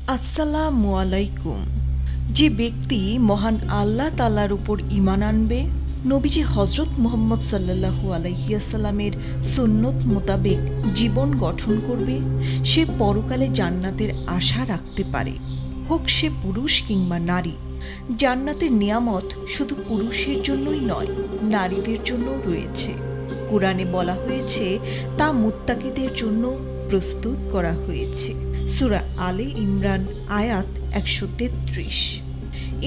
আসসালামু আলাইকুম। যে ব্যক্তি মহান আল্লাহ তাআলার উপর ঈমান আনবে, নবীজি হযরত মুহাম্মদ সাল্লাল্লাহু আলাইহি ওয়াসাল্লামের সুন্নত মোতাবেক জীবন গঠন করবে, সে পরকালে জান্নাতের আশা রাখতে পারে, হোক সে পুরুষ কিংবা নারী। জান্নাতের নিয়ামত শুধু পুরুষের জন্যই নয়, নারীদের জন্যও রয়েছে। কোরআনে বলা হয়েছে তা মুত্তাকিদের জন্য প্রস্তুত করা হয়েছে। সূরা আলে ইমরান আয়াত ১৩৩।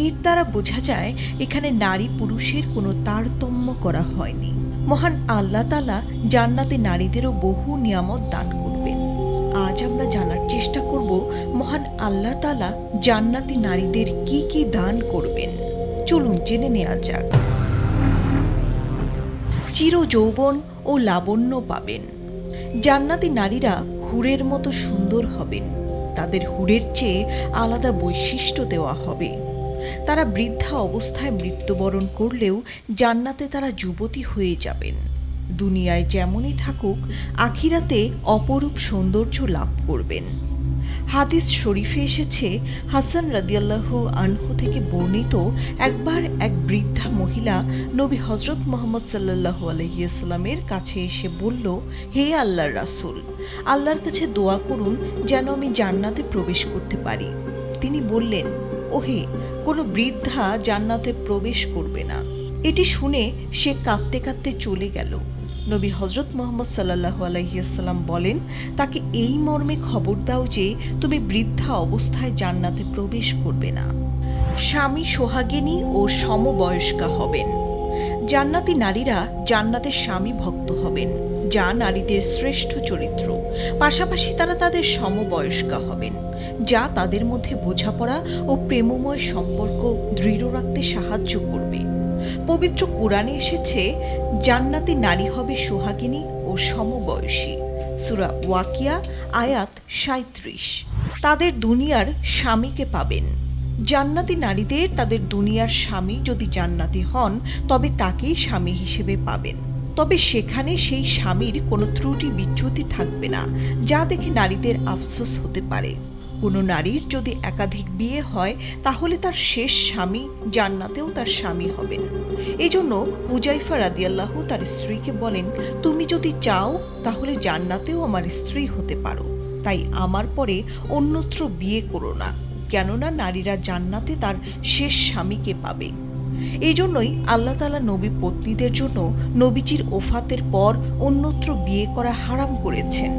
এর দ্বারা বোঝা যায় এখানে নারী পুরুষের কোনো তারতম্য করা হয়নি। মহান আল্লাহ তাআলা জান্নাতে নারীদেরও বহু নিয়ামত দান করবেন। আজ আমরা জানার চেষ্টা করব মহান আল্লাহ তাআলা জান্নাতি নারীদের কি কি দান করবেন। চলুন জেনে নেওয়া যাক। চির যৌবন ও লাবণ্য পাবেন। জান্নাতি নারীরা হুরের মতো সুন্দর হবেন। তাদের হুরের চেয়ে আলাদা বৈশিষ্ট্য দেওয়া হবে। তারা বৃদ্ধা অবস্থায় মৃত্যুবরণ করলেও জান্নাতে তারা যুবতী হয়ে যাবেন। দুনিয়ায় যেমনই থাকুক, আখিরাতে অপরূপ সৌন্দর্য লাভ করবেন। হাদিস শরীফে এসেছে, হাসান রাদিয়াল্লাহু আনহু থেকে বর্ণিত, একবার এক বৃদ্ধা মহিলা নবী হযরত মুহাম্মদ সাল্লাল্লাহু আলাইহি ওয়াসাল্লামের কাছে এসে বলল, হে আল্লাহর রাসূল, আল্লাহর কাছে দোয়া করুন যেন আমি জান্নাতে প্রবেশ করতে পারি। তিনি বললেন, ওহে, কোনো বৃদ্ধা জান্নাতে প্রবেশ করবে না। এটি শুনে সে কাঁদতে কাঁদতে চলে গেল। নবী হযরত মুহাম্মদ সাল্লাল্লাহু আলাইহি ওয়াসাল্লাম বলেন, তাকে এই মর্মে খবর দাও যে তুমি বৃদ্ধা অবস্থায় জান্নাতে প্রবেশ করবে না। স্বামী সোহাগিনী ও সমবয়স্কা হবেন। জান্নাতি নারীরা জান্নাতের স্বামী ভক্ত হবেন, যা নারীদের শ্রেষ্ঠ চরিত্র। পাশাপাশি তারা তাদের সমবয়স্কা হবেন, যা তাদের মধ্যে বোঝাপড়া ও প্রেমময় সম্পর্ক দৃঢ় রাখতে সাহায্য করবে। পবিত্র কোরআনে এসেছে, জান্নাতি নারী হবে সোহাগিনী ও সমবয়সী। সূরা ওয়াকিয়া আয়াত ৩৭। তাদের দুনিয়ার স্বামীকে পাবেন। জান্নাতি নারীদের তাদের দুনিয়ার স্বামী যদি জান্নাতি হন, তবে তাকেই স্বামী হিসেবে পাবেন। তবে সেখানে সেই স্বামীর কোনো ত্রুটি বিচ্যুতি থাকবে না, যা দেখে নারীদের আফসোস হতে পারে। কোনো নারীর যদি একাধিক বিয়ে হয়, তাহলে তার শেষ স্বামী জান্নাতেও তার স্বামী হবেন। এজন্য হুজাইফা রাদিয়াল্লাহু তার স্ত্রীকে বলেন, তুমি যদি চাও তাহলে জান্নাতেও আমার স্ত্রী হতে পারো, তাই আমার পরে অন্যত্র বিয়ে করো না, কেননা নারীরা জান্নাতে তার শেষ স্বামীকে পাবে। এই জন্যই আল্লাহ তাআলা নবী পত্নীদের জন্য নবীজির ওফাতের পর অন্যত্র বিয়ে করা হারাম করেছেন।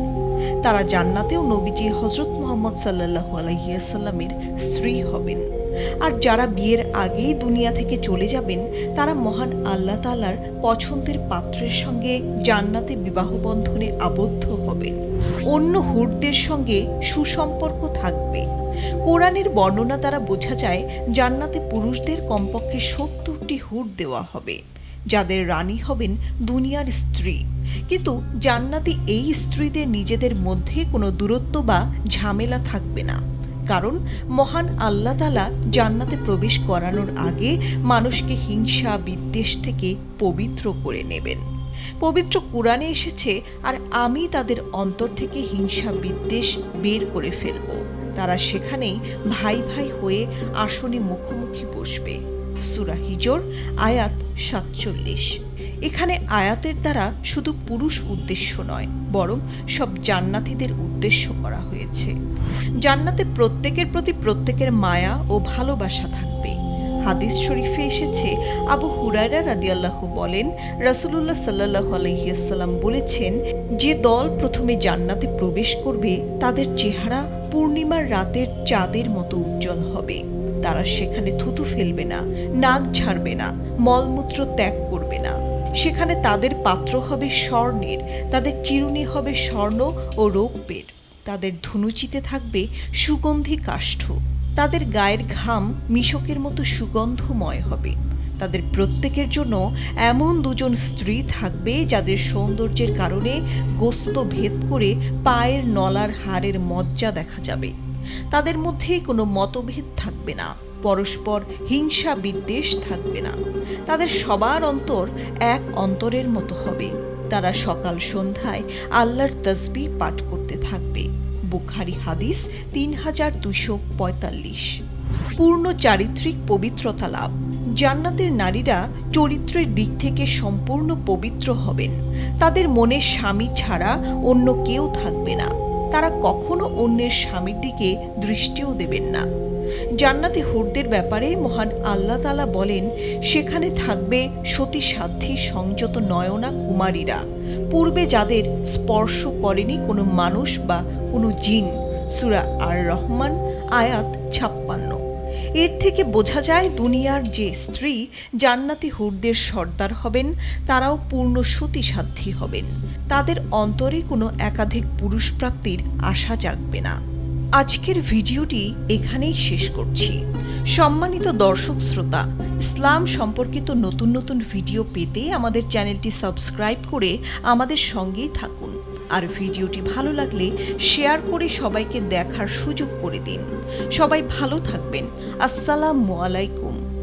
তারা জান্নাতেও নবীজি হযরত মুহাম্মদ সাল্লাল্লাহু আলাইহি ওয়াসাল্লামের স্ত্রী হবেন। আর যারা বিয়ের আগেই দুনিয়া থেকে চলে যাবেন, তারা মহান আল্লাহ তাআলার পছন্দের পাত্রের সঙ্গে জান্নাতে বিবাহ বন্ধনে আবদ্ধ হবেন। অন্য হুরদের সঙ্গে সুসম্পর্ক থাকবে। কোরআনের বর্ণনা দ্বারা বোঝা যায়, জান্নাতে পুরুষদের কমপক্ষে ৭০টি হুর দেওয়া হবে, যাদের রানী হবেন দুনিয়ার স্ত্রী। কিন্তু জান্নাতি এই স্ত্রীদের নিজেদের মধ্যে কোনো দূরত্ব বা ঝামেলা থাকবে না, কারণ মহান আল্লাহ তাআলা জান্নাতে প্রবেশ করানোর আগে মানুষকে হিংসা বিদ্বেষ থেকে পবিত্র করে নেবেন। পবিত্র কোরআনে এসেছে, আর আমি তাদের অন্তর থেকে হিংসা বিদ্বেষ বের করে ফেলব। তারা সেখানেই ভাই ভাই হয়ে আসনে মুখোমুখি বসবে। সূরা হিজর আয়াত ৪৭। এখানে আয়াতের দ্বারা শুধু পুরুষ উদ্দেশ্য নয়, বরং সব জান্নাতীদের উদ্দেশ্য করা হয়েছে। জান্নাতে প্রত্যেকের প্রতি প্রত্যেকের মায়া ও ভালোবাসা থাকবে। হাদিস শরীফে এসেছে, আবু হুরায়রা রাদিয়াল্লাহু বলেন, রাসূলুল্লাহ সাল্লাল্লাহু আলাইহি ওয়াসাল্লাম বলেছেন, যে দল প্রথমে জান্নাতে প্রবেশ করবে, তাদের চেহারা পূর্ণিমার রাতের চাঁদের মতো উজ্জ্বল হবে। তারা সেখানে থুতু ফেলবে না, নাক ঝাড়বে না, মলমূত্র ত্যাগ করবে না। সেখানে তাদের পাত্র হবে স্বর্ণের, তাদের চিরুনি হবে স্বর্ণ ও রৌপ্যের, তাদের ধনুচিতে থাকবে সুগন্ধি কাষ্ঠ, তাদের গায়ের ঘাম মিশকের মতো সুগন্ধময় হবে। তাদের প্রত্যেকের জন্য এমন দুজন স্ত্রী থাকবে, যাদের সৌন্দর্যের কারণে গোস্ত ভেদ করে পায়ের নলার হাড়ের মজ্জা দেখা যাবে। তাদের মধ্যে কোনো মতভেদ থাকবে না, পরস্পর হিংসা বিদ্বেষ থাকবে না। তাদের সবার অন্তর এক অন্তরের মতো হবে। তারা সকাল সন্ধ্যায় আল্লাহর তাসবিহ পাঠ করতে থাকবে। বুখারী হাদিস 3245। পূর্ণ চারিত্রিক পবিত্রতা লাভ। জান্নাতের নারীরা চরিত্রের দিক থেকে সম্পূর্ণ পবিত্র হবেন। তাদের মনে স্বামী ছাড়া অন্য কেউ থাকবে না। তারা কখনো অন্যের স্বামীর দিকে দৃষ্টিও দেবেন না। জান্নাতি হুরদের ব্যাপারে মহান আল্লাহ তাআলা বলেন, সেখানে থাকবে সতী সাধ্বী সংযত নয়না কুমারীরা, পূর্বে যাদের স্পর্শ করেনি কোনো মানুষ বা কোনো জিন। সূরা আর রহমান আয়াত 56। এর থেকে বোঝা যায় দুনিয়ার যে স্ত্রী জান্নাতি হুরদের সর্দার হবেন, তারাও পূর্ণ সতী সাধ্বী হবেন। তাদের অন্তরে কোনো একাধিক পুরুষ প্রাপ্তির আশা জাগবে না। আজকের ভিডিওটি এখানেই শেষ করছি। সম্মানিত দর্শক শ্রোতা, ইসলাম সম্পর্কিত নতুন নতুন ভিডিও পেতে আমাদের চ্যানেলটি সাবস্ক্রাইব করে আমাদের সঙ্গেই থাকুন। আর ভিডিওটি ভালো লাগলে শেয়ার করে সবাইকে দেখার সুযোগ করে দিন। সবাই ভালো থাকবেন। আসসালামু আলাইকুম।